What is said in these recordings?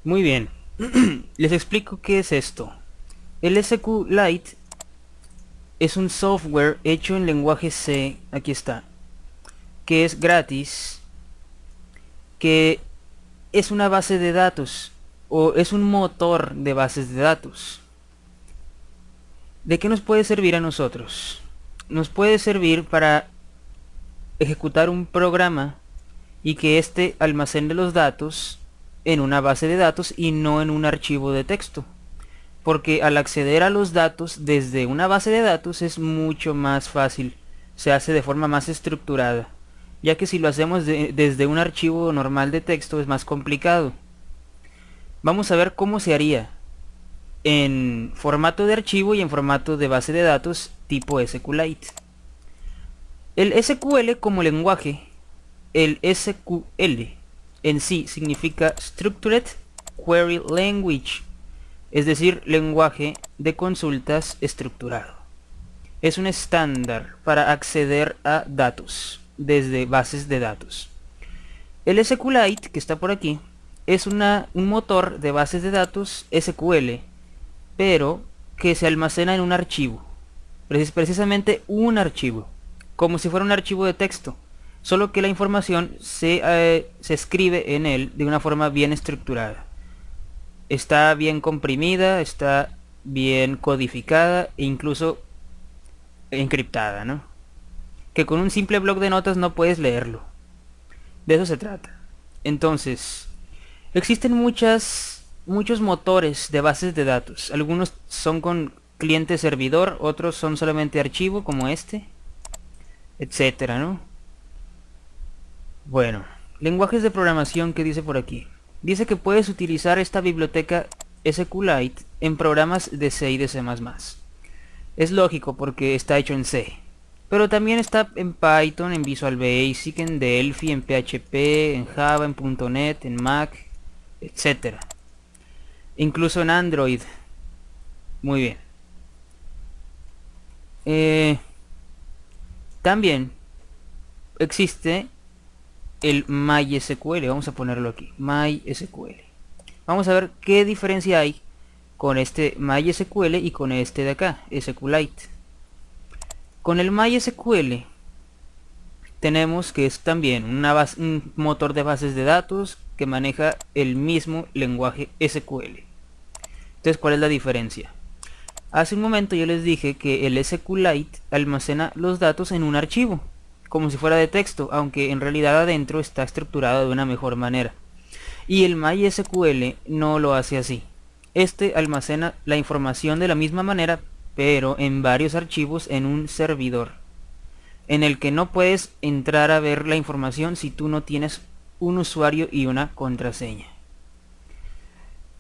Muy bien. Les explico qué es esto. El SQLite es un software hecho en lenguaje C, aquí está, que es gratis, que es una base de datos o es un motor de bases de datos. ¿De qué nos puede servir a nosotros? Nos puede servir para ejecutar un programa y que éste almacene los datos en una base de datos y no en un archivo de texto. Porque al acceder a los datos desde una base de datos es mucho más fácil, se hace de forma más estructurada, ya que si lo hacemos desde un archivo normal de texto es más complicado. Vamos a ver cómo se haría en formato de archivo y en formato de base de datos tipo SQLite. El SQL como lenguaje, el SQL en sí significa Structured Query Language, es decir, lenguaje de consultas estructurado. Es un estándar para acceder a datos desde bases de datos. El SQLite, que está por aquí, es un motor de bases de datos SQL, pero que se almacena en un archivo. Precisamente un archivo, como si fuera un archivo de texto, solo que la información se escribe en él de una forma bien estructurada. Está bien comprimida, está bien codificada e incluso encriptada, ¿no? Que con un simple bloc de notas no puedes leerlo. De eso se trata. Entonces, existen muchos motores de bases de datos. Algunos son con cliente servidor, otros son solamente archivo como este, etcétera, ¿no? Bueno, lenguajes de programación que dice por aquí. Dice que puedes utilizar esta biblioteca SQLite en programas de C y de C++. Es lógico porque está hecho en C. Pero también está en Python, en Visual Basic, en Delphi, en PHP, en Java, en .NET, en Mac, etcétera. Incluso en Android. Muy bien. También existe el MySQL. Vamos a ponerlo aquí. MySQL. Vamos a ver qué diferencia hay con este MySQL y con este de acá, SQLite. Con el MySQL tenemos que es también un motor de bases de datos que maneja el mismo lenguaje SQL. Entonces, ¿cuál es la diferencia? Hace un momento yo les dije que el SQLite almacena los datos en un archivo, como si fuera de texto, aunque en realidad adentro está estructurado de una mejor manera. Y el MySQL no lo hace así. Este almacena la información de la misma manera, pero en varios archivos en un servidor, en el que no puedes entrar a ver la información si tú no tienes un usuario y una contraseña.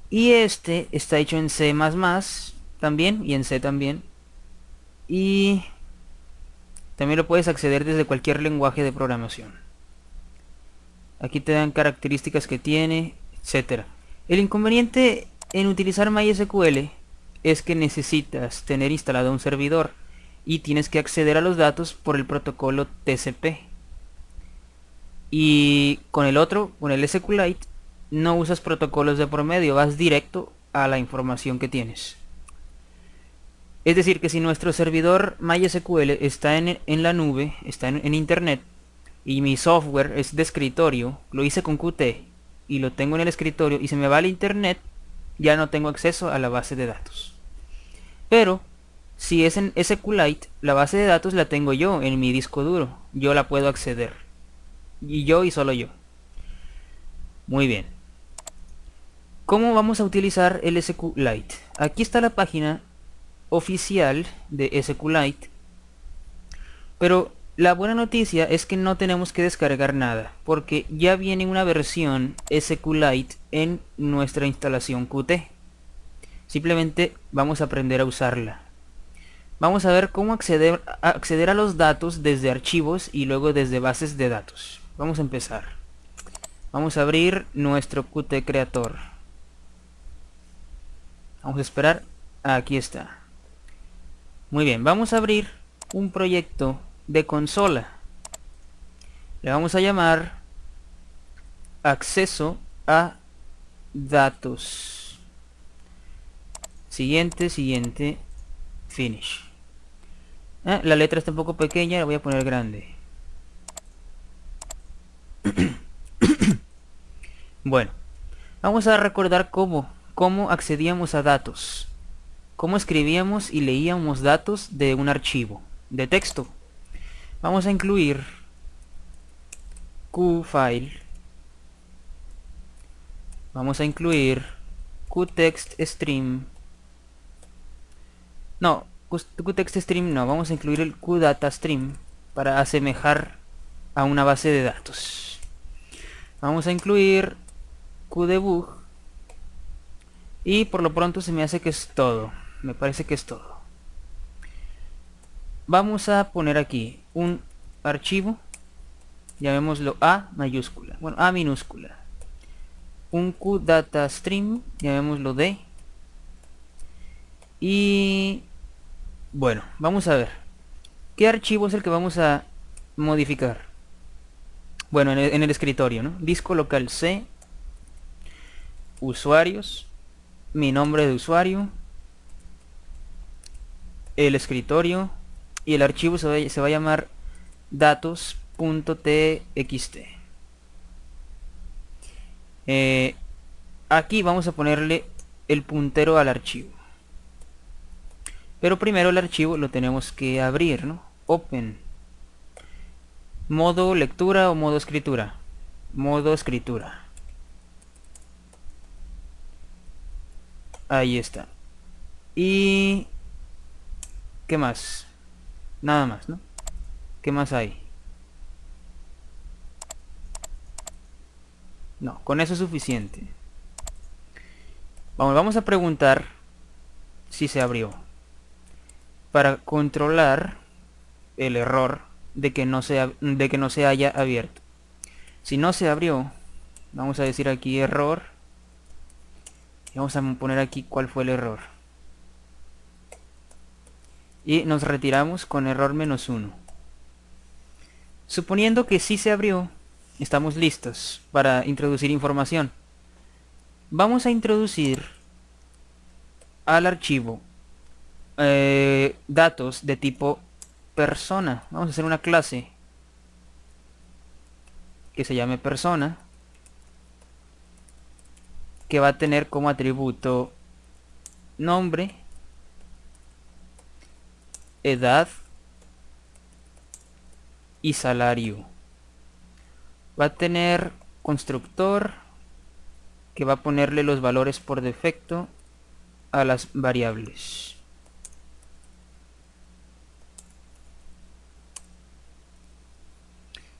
Y este está hecho en C++ también y en C también. Y también lo puedes acceder desde cualquier lenguaje de programación. Aquí te dan características que tiene, etcétera. El inconveniente en utilizar MySQL es que necesitas tener instalado un servidor y tienes que acceder a los datos por el protocolo TCP. Y con el otro, con el SQLite, no usas protocolos de por medio, vas directo a la información que tienes. Es decir, que si nuestro servidor MySQL está en la nube, está en internet, y mi software es de escritorio, lo hice con Qt y lo tengo en el escritorio y se me va al internet, ya no tengo acceso a la base de datos. Pero si es en SQLite, la base de datos la tengo yo en mi disco duro, yo la puedo acceder. Y yo y solo yo. Muy bien. ¿Cómo vamos a utilizar el SQLite? Aquí está la página oficial de SQLite, pero la buena noticia es que no tenemos que descargar nada, porque ya viene una versión SQLite en nuestra instalación Qt. Simplemente vamos a aprender a usarla. Vamos a ver cómo acceder a los datos desde archivos y luego desde bases de datos. Vamos a empezar. Vamos a abrir nuestro Qt Creator. Vamos a esperar. Aquí está. Muy bien, vamos a abrir un proyecto de consola. Le vamos a llamar acceso a datos. Siguiente, siguiente, finish. La letra está un poco pequeña, la voy a poner grande. Bueno, vamos a recordar cómo accedíamos a datos. Cómo escribíamos y leíamos datos de un archivo de texto. Vamos a incluir qfile. Vamos a incluir qtextstream. No, qtextstream no, vamos a incluir el qdatastream para asemejar a una base de datos. Vamos a incluir qdebug y por lo pronto se me hace que es todo. Me parece que es todo. Vamos a poner aquí un archivo, llamémoslo A mayúscula, bueno, A minúscula. Un qdatastream, llamémoslo D. Y bueno, vamos a ver qué archivo es el que vamos a modificar. Bueno, en el escritorio, ¿no? Disco local C, usuarios, mi nombre de usuario, el escritorio, y el archivo se va a llamar datos.txt. Aquí vamos a ponerle el puntero al archivo, pero primero el archivo lo tenemos que abrir, ¿no? Open. Modo lectura o modo escritura. Modo escritura. Ahí está. Y ¿qué más? Nada más, ¿no? ¿Qué más hay? No, con eso es suficiente. Vamos a preguntar si se abrió, para controlar el error de que no se haya abierto. Si no se abrió, vamos a decir aquí error y vamos a poner aquí cuál fue el error, y nos retiramos con error -1. Suponiendo que sí se abrió, estamos listos para introducir información. Vamos a introducir al archivo datos de tipo persona. Vamos a hacer una clase que se llame persona, que va a tener como atributo nombre, edad y salario. Va a tener constructor que va a ponerle los valores por defecto a las variables.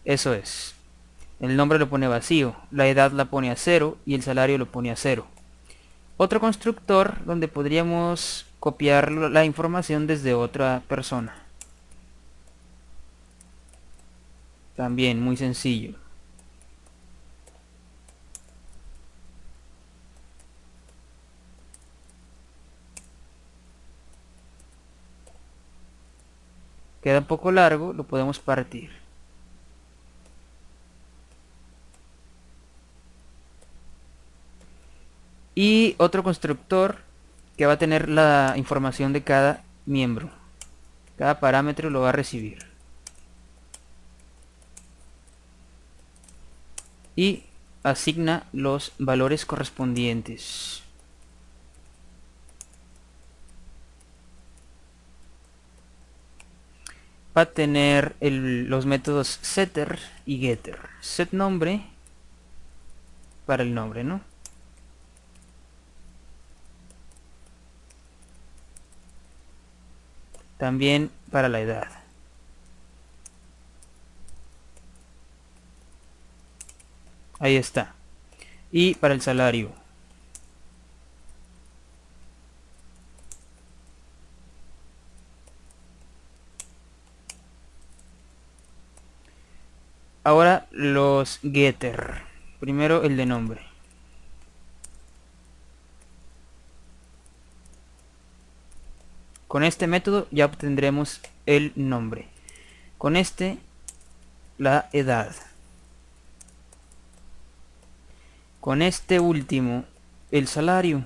Eso es. El nombre lo pone vacío, la edad la pone a 0 y el salario lo pone a 0. Otro constructor donde podríamos copiar la información desde otra persona. También muy sencillo. Queda un poco largo, lo podemos partir. Y otro constructor que va a tener la información de cada miembro. Cada parámetro lo va a recibir. Y asigna los valores correspondientes. Va a tener los métodos setter y getter. Set nombre para el nombre, ¿no? También para la edad. Ahí está. Y para el salario. Ahora los getter. Primero el de nombre. Con este método ya obtendremos el nombre. Con este, la edad. Con este último, el salario.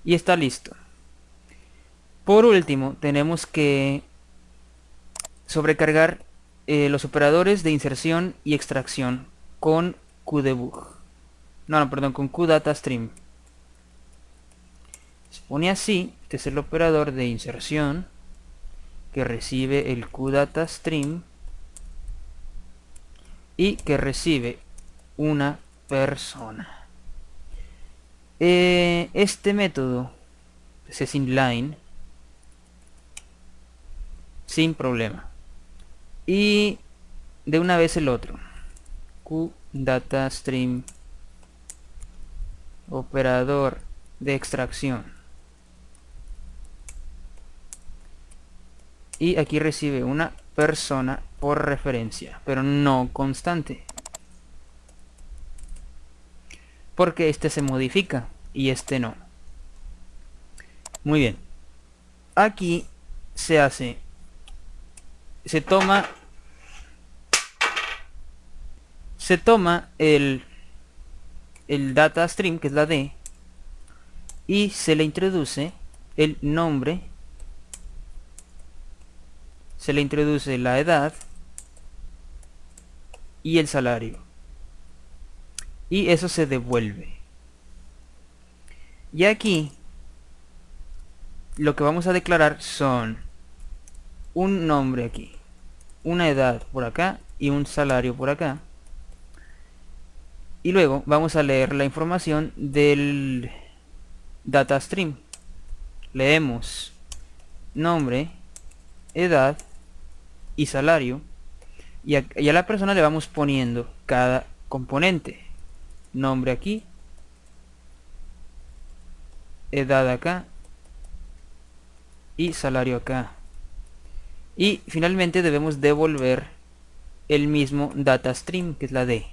Y está listo. Por último, tenemos que sobrecargar los operadores de inserción y extracción con QDebug. No, perdón, con QDataStream. Se pone así. Este es el operador de inserción que recibe el QDataStream y que recibe una persona. Este método es inline sin problema. Y de una vez el otro, QDataStream operador de extracción, y aquí recibe una persona por referencia, pero no constante, porque este se modifica y este no. Muy bien, aquí se toma el data stream, que es la D, y se le introduce el nombre, se le introduce la edad y el salario, y eso se devuelve. Y aquí lo que vamos a declarar son un nombre aquí, una edad por acá y un salario por acá. Y luego vamos a leer la información del data stream. Leemos nombre, edad y salario, y a la persona le vamos poniendo cada componente. Nombre aquí, edad acá y salario acá. Y finalmente debemos devolver el mismo data stream, que es la D.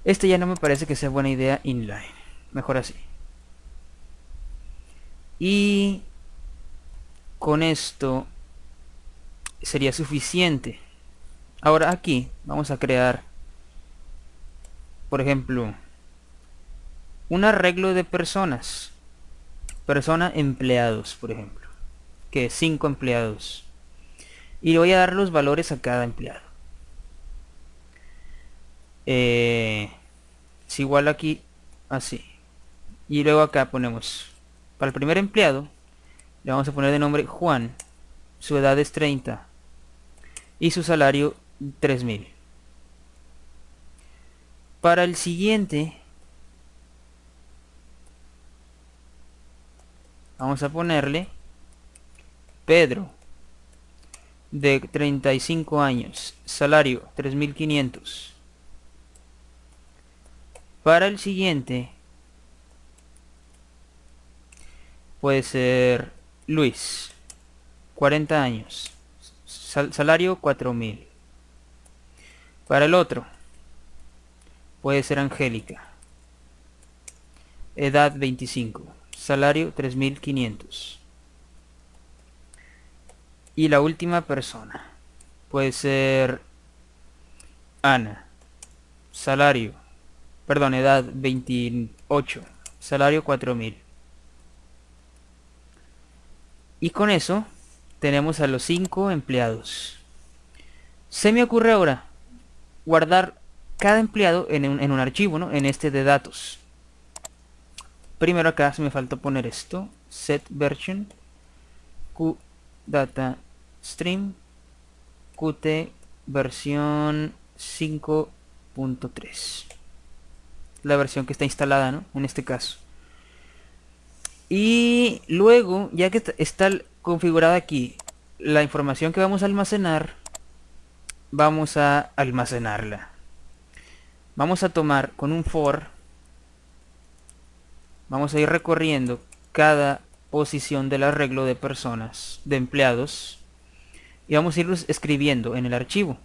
Este ya no me parece que sea buena idea inline. Mejor así. Y con esto sería suficiente. Ahora aquí vamos a crear, por ejemplo, un arreglo de personas. Persona empleados, por ejemplo, que es 5 empleados. Y le voy a dar los valores a cada empleado. Es igual aquí, así. Y luego acá ponemos, para el primer empleado, le vamos a poner de nombre Juan. Su edad es 30. Y su salario 3000. Para el siguiente, vamos a ponerle Pedro, de 35 años. Salario 3500. Para el siguiente puede ser Luis, 40 años. Salario 4000. Para el otro puede ser Angélica, edad 25. Salario 3500. Y la última persona puede ser Ana, edad 28, salario 4000. Y con eso tenemos a los 5 empleados. Se me ocurre ahora guardar cada empleado en un archivo, ¿no? En este de datos. Primero acá se me faltó poner esto, set version, qDataStream, qt versión 5.3. La versión que está instalada, ¿no? En este caso. Y luego, ya que está configurada aquí la información que vamos a almacenar, vamos a almacenarla. Vamos a tomar con un for, vamos a ir recorriendo cada posición del arreglo de personas, de empleados, y vamos a irlos escribiendo en el archivo.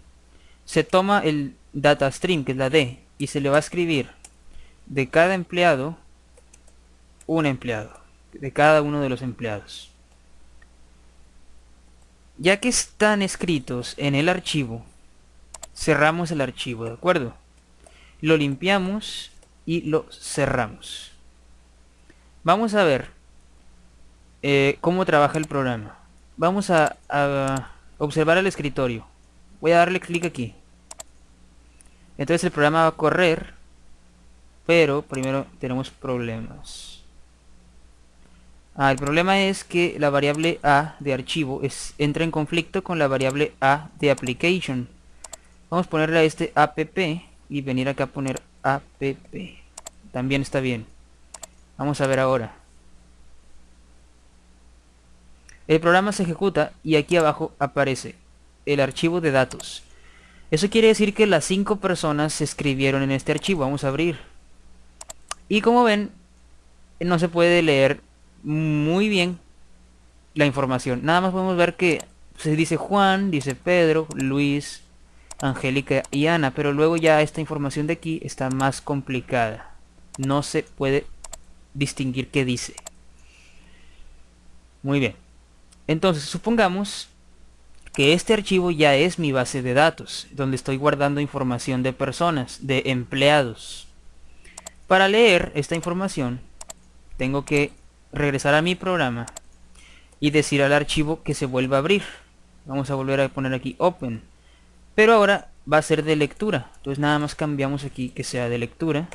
Se toma el data stream, que es la D, y se le va a escribir de cada empleado un empleado, de cada uno de los empleados. Ya que están escritos en el archivo, cerramos el archivo, ¿de acuerdo? Lo limpiamos y lo cerramos. Vamos a ver cómo trabaja el programa. Vamos a observar el escritorio. Voy a darle clic aquí. Entonces el programa va a correr, pero primero tenemos problemas. El problema es que la variable a de archivo entra en conflicto con la variable a de application. Vamos a ponerle a este app y venir acá a poner app. También está bien. Vamos a ver ahora. El programa se ejecuta y aquí abajo aparece el archivo de datos. Eso quiere decir que las 5 personas se escribieron en este archivo. Vamos a abrir. Y como ven, no se puede leer muy bien la información. Nada más podemos ver que se dice Juan, dice Pedro, Luis, Angélica y Ana. Pero luego ya esta información de aquí está más complicada. No se puede distinguir qué dice. Muy bien. Entonces supongamos que este archivo ya es mi base de datos, donde estoy guardando información de personas, de empleados. Para leer esta información, tengo que regresar a mi programa y decir al archivo que se vuelva a abrir. Vamos a volver a poner aquí Open. Pero ahora va a ser de lectura. Entonces nada más cambiamos aquí que sea de lectura.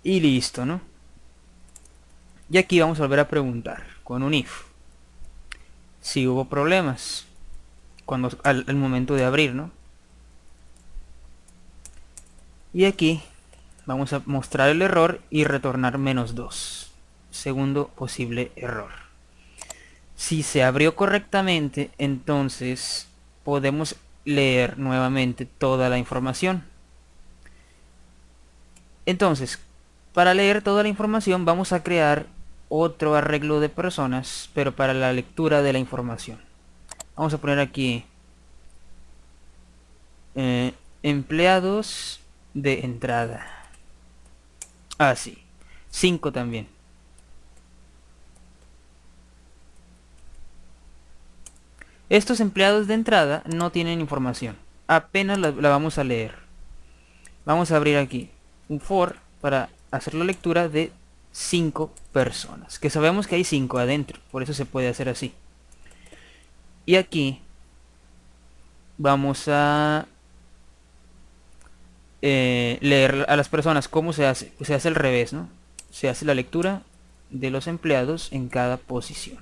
Y listo, ¿no? Y aquí vamos a volver a preguntar con un if. Si hubo problemas al momento de abrir, ¿no? Y aquí vamos a mostrar el error y retornar -2. Segundo posible error. Si se abrió correctamente, entonces podemos leer nuevamente toda la información. Entonces, para leer toda la información vamos a crear otro arreglo de personas, pero para la lectura de la información. Vamos a poner aquí empleados de entrada. Así. 5 también. Estos empleados de entrada no tienen información. Apenas la vamos a leer. Vamos a abrir aquí un for para hacer la lectura de 5 personas. Que sabemos que hay 5 adentro. Por eso se puede hacer así. Y aquí vamos a leer a las personas. ¿Cómo se hace? Pues se hace al revés, ¿no? Se hace la lectura de los empleados en cada posición.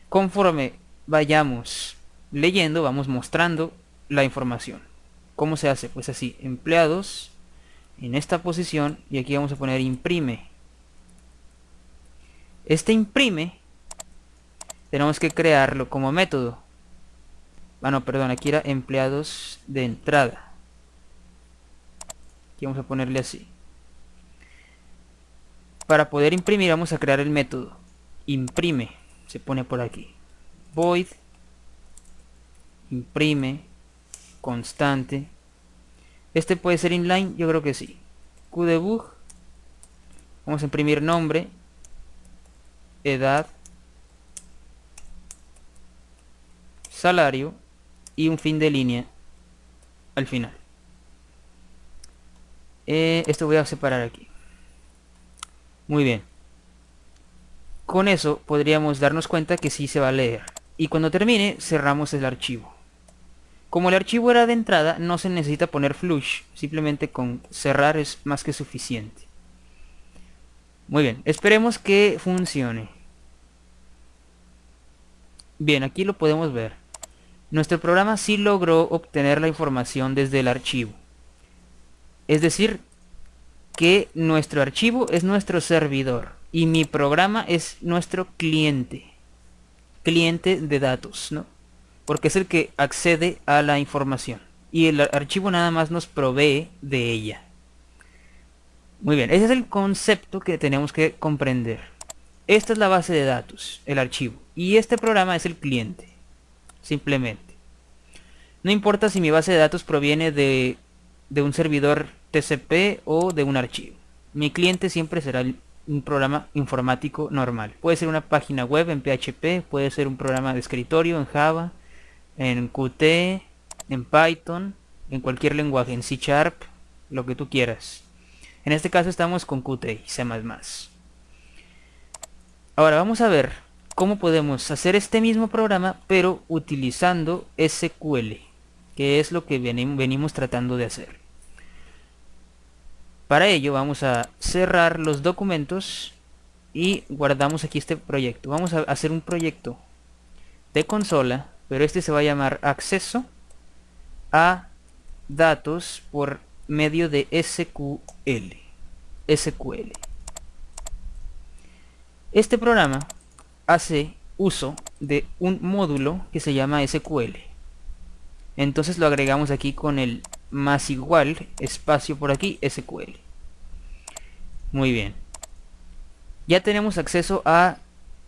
Conforme vayamos leyendo, vamos mostrando la información. ¿Cómo se hace? Pues así, empleados en esta posición, y aquí vamos a poner imprime. Este imprime tenemos que crearlo como método. No, perdón, aquí era empleados de entrada. Aquí vamos a ponerle así. Para poder imprimir vamos a crear el método imprime. Se pone por aquí. Void imprime constante. Este puede ser inline, yo creo que sí. Qdebug. Vamos a imprimir nombre, edad, salario y un fin de línea al final. Esto voy a separar aquí. Muy bien. Con eso podríamos darnos cuenta que sí se va a leer. Y cuando termine, cerramos el archivo. Como el archivo era de entrada, no se necesita poner flush. Simplemente con cerrar es más que suficiente. Muy bien, esperemos que funcione. Bien, aquí lo podemos ver. Nuestro programa sí logró obtener la información desde el archivo. Es decir, que nuestro archivo es nuestro servidor y mi programa es nuestro cliente de datos, ¿no? Porque es el que accede a la información y el archivo nada más nos provee de ella. Muy bien, ese es el concepto que tenemos que comprender. Esta es la base de datos, el archivo, y este programa es el cliente, simplemente. No importa si mi base de datos proviene de un servidor TCP o de un archivo. Mi cliente siempre será un programa informático normal. Puede ser una página web en PHP, puede ser un programa de escritorio en Java, en Qt, en Python, en cualquier lenguaje, en C Sharp, lo que tú quieras. En este caso estamos con Qt y C++. Ahora vamos a ver cómo podemos hacer este mismo programa, pero utilizando SQL, que es lo que venimos tratando de hacer. Para ello vamos a cerrar los documentos y guardamos aquí este proyecto. Vamos a hacer un proyecto de consola, pero este se va a llamar acceso a datos por medio de SQL. Este programa hace uso de un módulo que se llama SQL. Entonces lo agregamos aquí con el más igual, espacio por aquí, SQL. Muy bien. Ya tenemos acceso a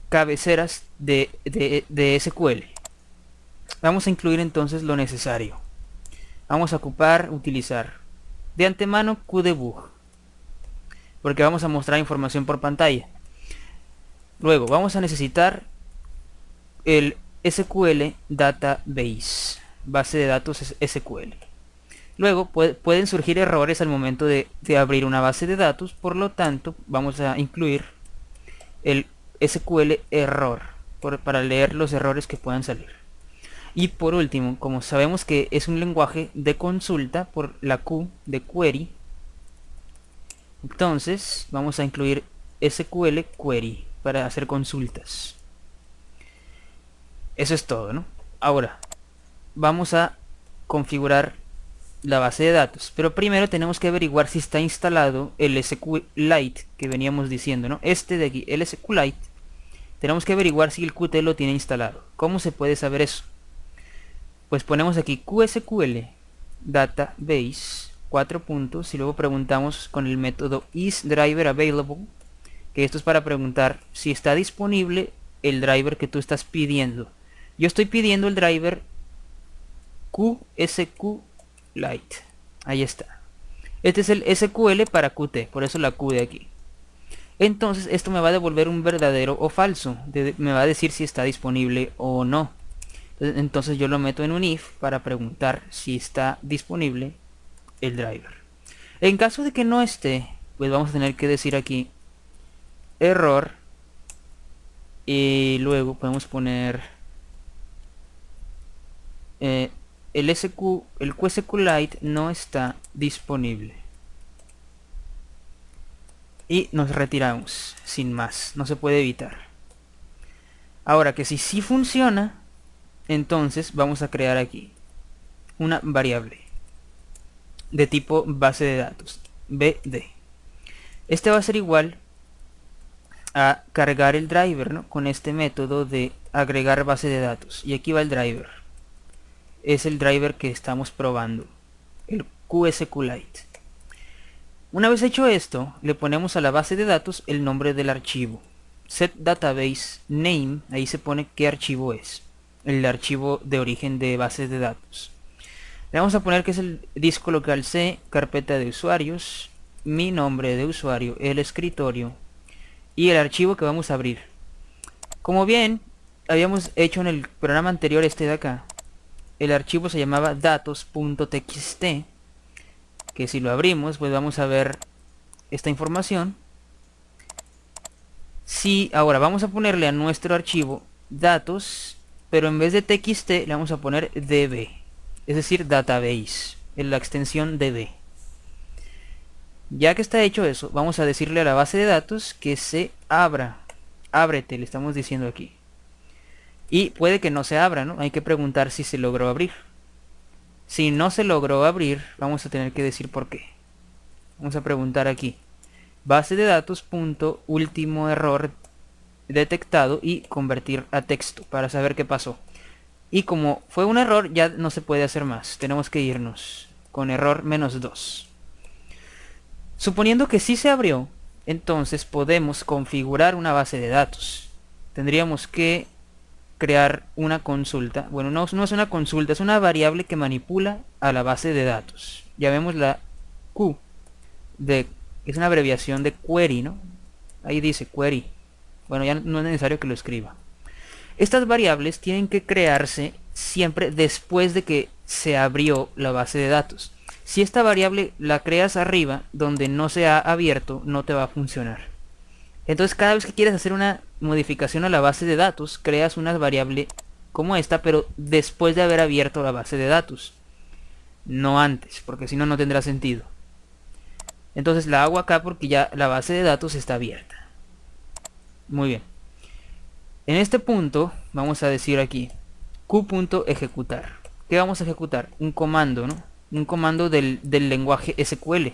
cabeceras de SQL. Vamos a incluir entonces lo necesario. Vamos a utilizar de antemano QDebug, porque vamos a mostrar información por pantalla. Luego vamos a necesitar el SQL Database, base de datos SQL. Luego pueden surgir errores al momento de abrir una base de datos, por lo tanto vamos a incluir el SQL error para leer los errores que puedan salir. Y por último, como sabemos que es un lenguaje de consulta por la Q de query, entonces vamos a incluir SQL query para hacer consultas. Eso es todo, ¿no? Ahora vamos a configurar la base de datos, pero primero tenemos que averiguar si está instalado el SQLite que veníamos diciendo, ¿no? Este de aquí, el SQLite, tenemos que averiguar si el Qt lo tiene instalado. ¿Cómo se puede saber eso? Pues ponemos aquí QSQL Database 4 puntos y luego preguntamos con el método isDriverAvailable, que esto es para preguntar si está disponible el driver que tú estás pidiendo. Yo estoy pidiendo el driver QSQLite. Ahí está. Este es el SQL para Qt, por eso la Q de aquí. Entonces esto me va a devolver un verdadero o falso. Me va a decir si está disponible o no. Entonces yo lo meto en un if para preguntar si está disponible el driver. En caso de que no esté, pues vamos a tener que decir aquí error y luego podemos poner el QSQLite no está disponible y nos retiramos sin más, no se puede evitar. Ahora que si sí funciona, entonces vamos a crear aquí una variable de tipo base de datos bd. Este va a ser igual a cargar el driver, ¿no? Con este método de agregar base de datos, y aquí va el driver. Es el driver que estamos probando, el QSQLite. Una vez hecho esto, le ponemos a la base de datos el nombre del archivo. Set database name, ahí se pone qué archivo es, el archivo de origen de bases de datos. Le vamos a poner que es el disco local C, carpeta de usuarios, mi nombre de usuario, el escritorio y el archivo que vamos a abrir. Como bien habíamos hecho en el programa anterior, este de acá, el archivo se llamaba datos.txt, que si lo abrimos pues vamos a ver esta información. Si ahora vamos a ponerle a nuestro archivo datos, pero en vez de txt le vamos a poner db, es decir, database, en la extensión db. Ya que está hecho eso, vamos a decirle a la base de datos que se abra. Ábrete, le estamos diciendo aquí. Y puede que no se abra, ¿no? Hay que preguntar si se logró abrir. Si no se logró abrir, vamos a tener que decir por qué. Vamos a preguntar aquí. Base de datos punto último error detectado y convertir a texto para saber qué pasó. Y como fue un error, ya no se puede hacer más. Tenemos que irnos con error -2. Suponiendo que sí se abrió, entonces podemos configurar una base de datos. Tendríamos que crear una consulta. Bueno, no es una consulta, es una variable que manipula a la base de datos. Llamémosla Q, es una abreviación de query, ¿no? Ahí dice query. Bueno, ya no es necesario que lo escriba. Estas variables tienen que crearse siempre después de que se abrió la base de datos. Si esta variable la creas arriba, donde no se ha abierto, no te va a funcionar. Entonces cada vez que quieres hacer una modificación a la base de datos, creas una variable como esta, pero después de haber abierto la base de datos. No antes, porque si no, no tendrá sentido. Entonces la hago acá porque ya la base de datos está abierta. Muy bien. En este punto vamos a decir aquí q.ejecutar. ¿Qué vamos a ejecutar? Un comando, ¿no? Un comando del lenguaje SQL.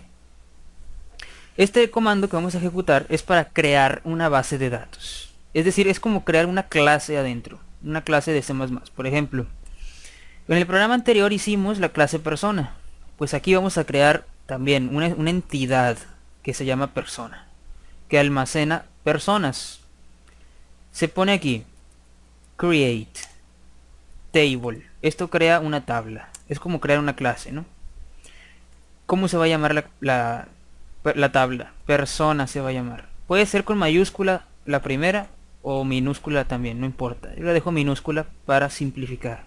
Este comando que vamos a ejecutar es para crear una base de datos. Es decir, es como crear una clase adentro. Una clase de C++. Por ejemplo, en el programa anterior hicimos la clase persona. Pues aquí vamos a crear también una entidad que se llama persona, que almacena personas. Se pone aquí create table. Esto crea una tabla. Es como crear una clase, ¿no? ¿Cómo se va a llamar la tabla? Persona se va a llamar. Puede ser con mayúscula la primera o minúscula también, no importa. Yo la dejo minúscula para simplificar.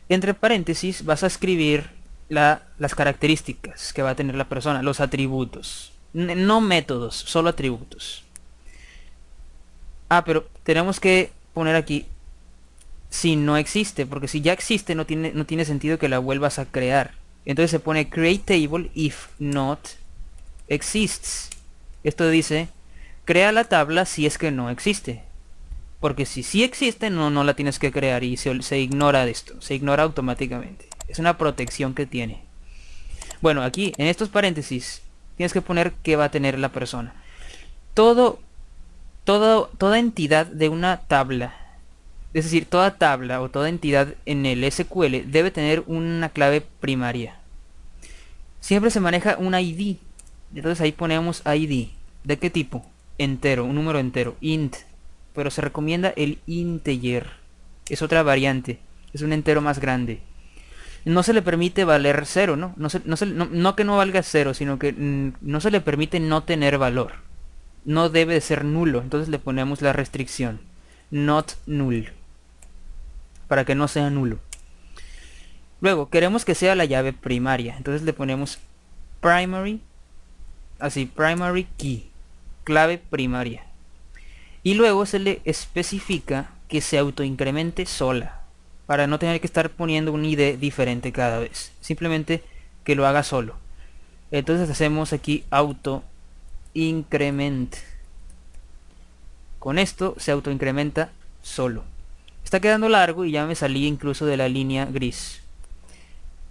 Entre paréntesis vas a escribir las características que va a tener la persona, los atributos. No métodos, solo atributos. Pero tenemos que poner aquí si no existe, porque si ya existe no tiene sentido que la vuelvas a crear. Entonces se pone create table if not exists. Esto dice crea la tabla si es que no existe, porque si sí existe no la tienes que crear y se ignora de esto, se ignora automáticamente. Es una protección que tiene. Bueno, aquí en estos paréntesis tienes que poner qué va a tener la persona. Toda entidad de una tabla, es decir, toda tabla o toda entidad en el SQL debe tener una clave primaria. Siempre se maneja un ID. Entonces ahí ponemos ID. ¿De qué tipo? Entero, un número entero, int. Pero se recomienda el integer. Es otra variante, es un entero más grande. No se le permite valer 0, ¿no? No que no valga 0, sino que no se le permite no tener valor. No debe de ser nulo, entonces le ponemos la restricción not null, para que no sea nulo. Luego queremos que sea la llave primaria, entonces le ponemos primary, así, primary key, clave primaria. Y luego se le especifica que se autoincremente sola, para no tener que estar poniendo un ID diferente cada vez, simplemente que lo haga solo. Entonces hacemos aquí auto increment. Con esto se autoincrementa solo. Está quedando largo y ya me salí incluso de la línea gris.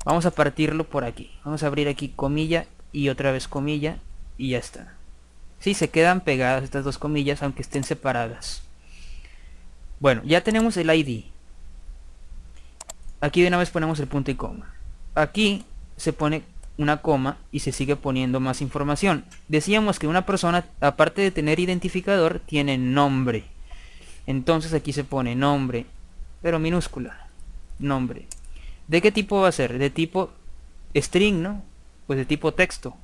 Vamos a partirlo por aquí. Vamos a abrir aquí comilla y otra vez comilla y ya está. Sí, se quedan pegadas estas dos comillas aunque estén separadas. Bueno, ya tenemos el ID. Aquí de una vez ponemos el punto y coma. Aquí se pone una coma y se sigue poniendo más información. Decíamos que una persona, aparte de tener identificador, tiene nombre. Entonces aquí se pone nombre, pero minúscula. Nombre. ¿De qué tipo va a ser? De tipo string, ¿no? Pues de tipo texto.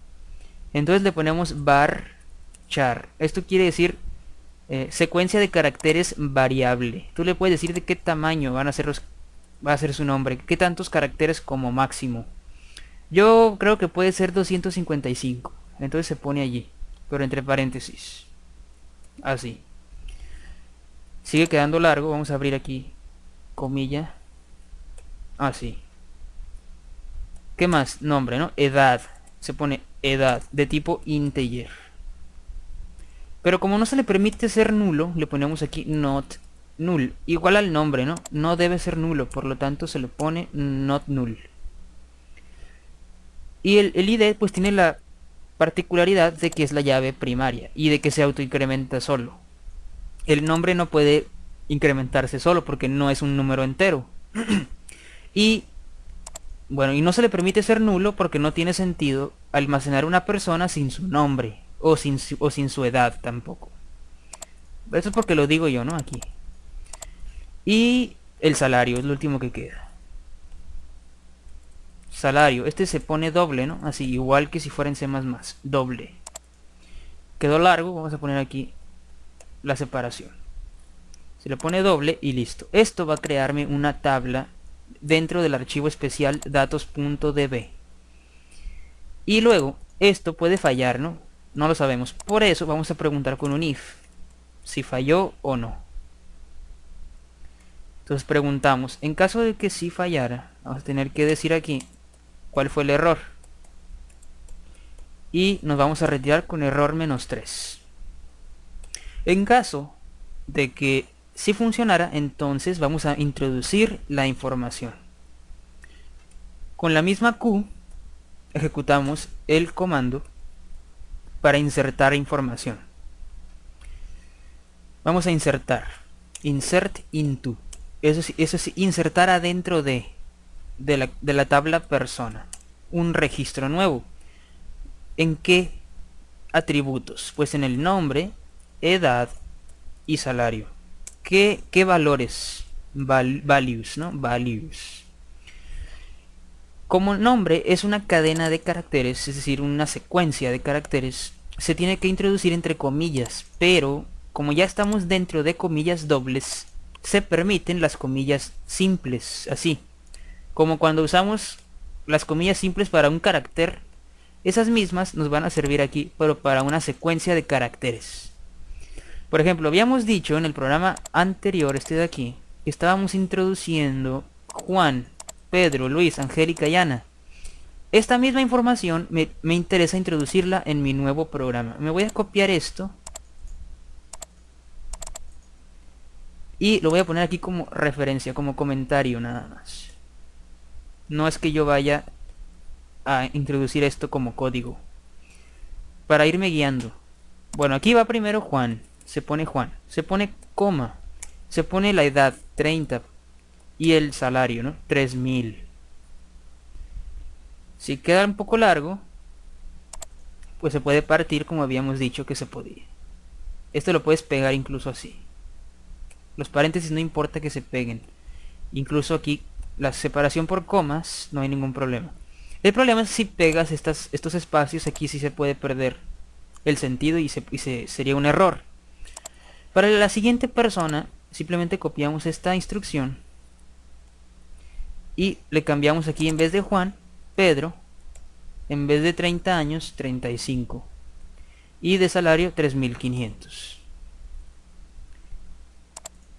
Entonces le ponemos varchar. Esto quiere decir secuencia de caracteres variable. Tú le puedes decir de qué tamaño va a ser su nombre, qué tantos caracteres como máximo. Yo creo que puede ser 255. Entonces se pone allí, pero entre paréntesis. Así. Sigue quedando largo. Vamos a abrir aquí comilla. Así. ¿Qué más? Nombre, ¿no? Edad. Se pone edad de tipo integer. Pero como no se le permite ser nulo, le ponemos aquí not null. Igual al nombre, ¿no? No debe ser nulo, por lo tanto se le pone not null. Y el ID pues tiene la particularidad de que es la llave primaria y de que se autoincrementa solo. El nombre no puede incrementarse solo porque no es un número entero. Y bueno, y no se le permite ser nulo porque no tiene sentido almacenar una persona sin su nombre o sin su edad tampoco. Eso es porque lo digo yo, ¿no? Aquí. Y el salario es lo último que queda. Salario, este se pone doble, ¿no? Así, igual que si fuera en C++, doble. Quedó largo, vamos a poner aquí la separación. Se le pone doble y listo. Esto va a crearme una tabla dentro del archivo especial datos.db. Y luego esto puede fallar, no lo sabemos, por eso vamos a preguntar con un if si falló o no. Entonces preguntamos, en caso de que sí fallara, vamos a tener que decir aquí cuál fue el error y nos vamos a retirar con error -3. En caso de que sí funcionara, entonces vamos a introducir la información. Con la misma Q ejecutamos el comando para insertar información. Vamos a insertar insert into, eso es insertar adentro de la tabla persona un registro nuevo. ¿En qué atributos? Pues en el nombre, edad y salario. ¿Qué valores? Values, ¿no? Values. Como nombre es una cadena de caracteres, es decir, una secuencia de caracteres, se tiene que introducir entre comillas, pero como ya estamos dentro de comillas dobles, se permiten las comillas simples, así. Como cuando usamos las comillas simples para un carácter, esas mismas nos van a servir aquí, pero para una secuencia de caracteres. Por ejemplo, habíamos dicho en el programa anterior, este de aquí, que estábamos introduciendo Juan, Pedro, Luis, Angélica y Ana. Esta misma información me interesa introducirla en mi nuevo programa. Me voy a copiar esto y lo voy a poner aquí como referencia, como comentario nada más. No es que yo vaya a introducir esto como código, para irme guiando. Bueno, aquí va primero Juan, se pone coma, se pone la edad 30 y el salario, ¿no? 3000. Si queda un poco largo, pues se puede partir como habíamos dicho que se podía. Esto lo puedes pegar incluso así. Los paréntesis no importa que se peguen. Incluso aquí la separación por comas no hay ningún problema. El problema es si pegas estos espacios, aquí sí se puede perder el sentido y sería un error. Para la siguiente persona simplemente copiamos esta instrucción y le cambiamos aquí, en vez de Juan, Pedro, en vez de 30 años, 35, y de salario 3500.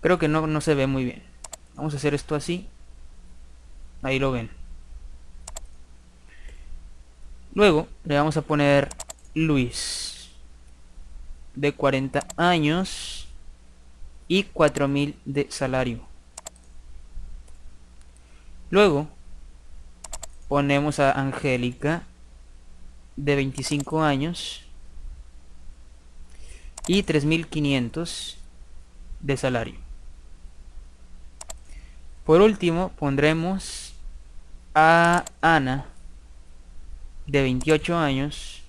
Creo que no se ve muy bien. Vamos a hacer esto así. Ahí lo ven. Luego le vamos a poner Luis, de 40 años y 4000 de salario. Luego ponemos a Angélica, de 25 años y 3500 de salario. Por último pondremos a Ana, de 28 años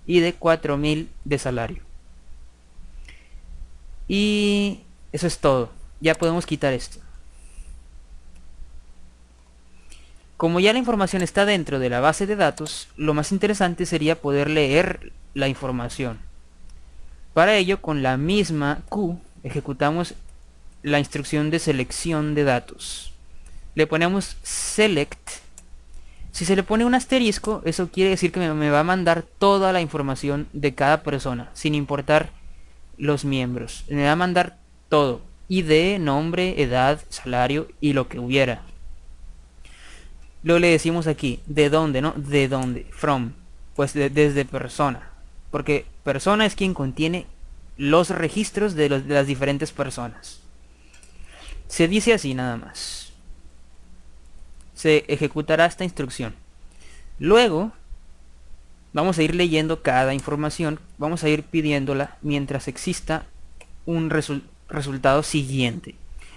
y de 4000 de salario. Y eso es todo. Ya podemos quitar esto. Como ya la información está dentro de la base de datos, lo más interesante sería poder leer la información. Para ello, con la misma Q, ejecutamos la instrucción de selección de datos. Le ponemos select. Si se le pone un asterisco, eso quiere decir que me va a mandar toda la información de cada persona, sin importar los miembros. Me va a mandar todo: ID, nombre, edad, salario y lo que hubiera. Luego le decimos aquí, ¿de dónde? ¿No? ¿De dónde? From. Pues desde persona. Porque persona es quien contiene los registros de las diferentes personas. Se dice así nada más. Se ejecutará esta instrucción. Luego vamos a ir leyendo cada información. Vamos a ir pidiéndola mientras exista un resultado siguiente.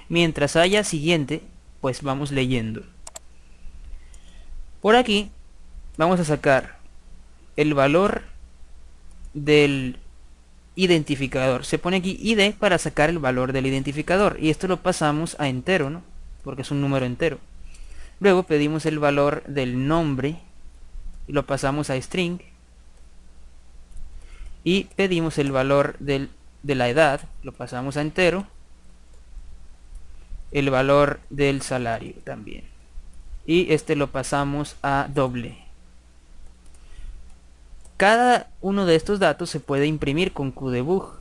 Mientras haya siguiente, pues vamos leyendo. Por aquí vamos a sacar el valor del identificador. Se pone aquí ID para sacar el valor del identificador, y esto lo pasamos a entero, ¿no? Porque es un número entero. Luego pedimos el valor del nombre y lo pasamos a string, y pedimos el valor de la edad, lo pasamos a entero, el valor del salario también. Y este lo pasamos a doble. Cada uno de estos datos se puede imprimir con QDebug.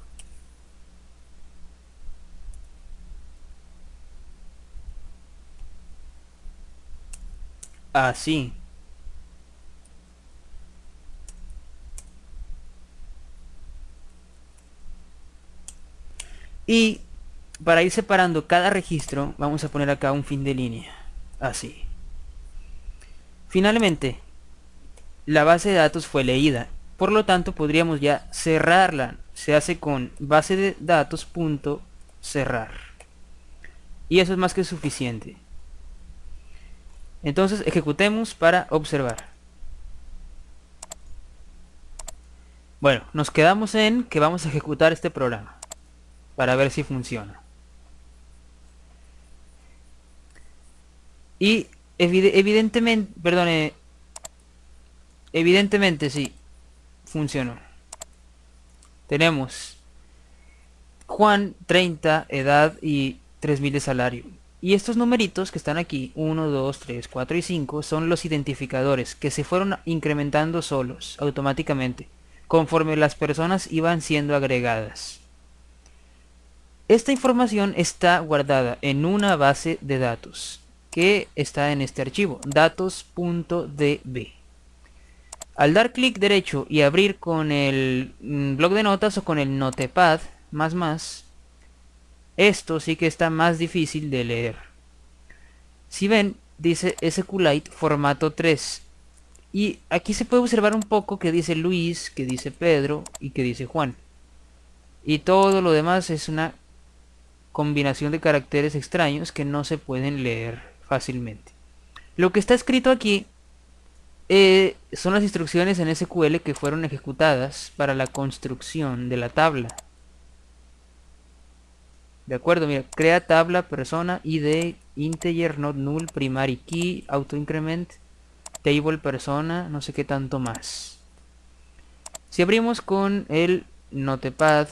Así. Y para ir separando cada registro, vamos a poner acá un fin de línea. Así. Finalmente, la base de datos fue leída. Por lo tanto, podríamos ya cerrarla. Se hace con base de datos punto cerrar. Y eso es más que suficiente. Entonces, ejecutemos para observar. Bueno, nos quedamos en que vamos a ejecutar este programa para ver si funciona. Y evidentemente, perdone, evidentemente sí, funcionó. Tenemos Juan, 30, edad y 3.000 de salario. Y estos numeritos que están aquí, 1, 2, 3, 4 y 5, son los identificadores que se fueron incrementando solos, automáticamente, conforme las personas iban siendo agregadas. Esta información está guardada en una base de datos, que está en este archivo, datos.db. Al dar clic derecho y abrir con el bloc de notas o con el notepad, esto sí que está más difícil de leer. Si ven, dice SQLite formato 3. Y aquí se puede observar un poco que dice Luis, que dice Pedro y que dice Juan. Y todo lo demás es una combinación de caracteres extraños que no se pueden leer fácilmente. Lo que está escrito aquí son las instrucciones en SQL que fueron ejecutadas para la construcción de la tabla. De acuerdo, mira, crea tabla, persona, id, integer, not null, primary key, auto increment, table, persona, no sé qué tanto más. Si abrimos con el notepad,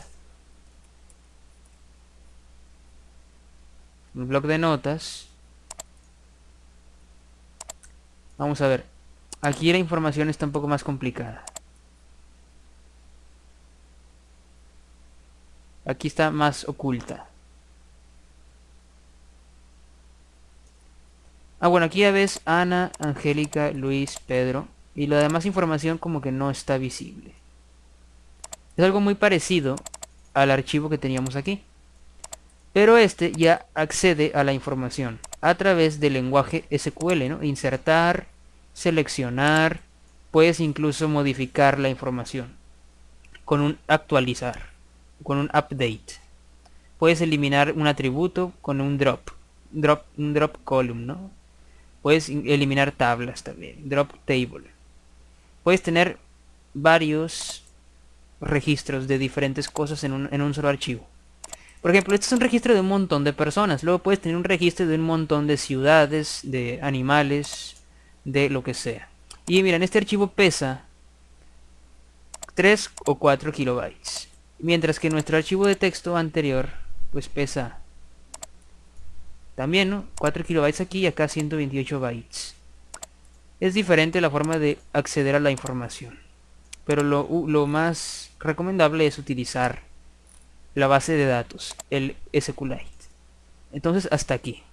el bloc de notas, vamos a ver. Aquí la información está un poco más complicada. Aquí está más oculta. Ah, bueno, aquí ya ves Ana, Angélica, Luis, Pedro. Y la demás información como que no está visible. Es algo muy parecido al archivo que teníamos aquí. Pero este ya accede a la información a través del lenguaje SQL, ¿no? Insertar, seleccionar, puedes incluso modificar la información con un actualizar, con un update. Puedes eliminar un atributo con un un drop column, ¿no? Puedes eliminar tablas también, drop table. Puedes tener varios registros de diferentes cosas en un solo archivo. Por ejemplo, este es un registro de un montón de personas. Luego puedes tener un registro de un montón de ciudades, de animales, de lo que sea. Y miren, este archivo pesa 3 o 4 kilobytes. Mientras que nuestro archivo de texto anterior, pues pesa también, ¿no? 4 kilobytes aquí y acá 128 bytes. Es diferente la forma de acceder a la información. Pero lo más recomendable es utilizar la base de datos, el SQLite. Entonces hasta aquí.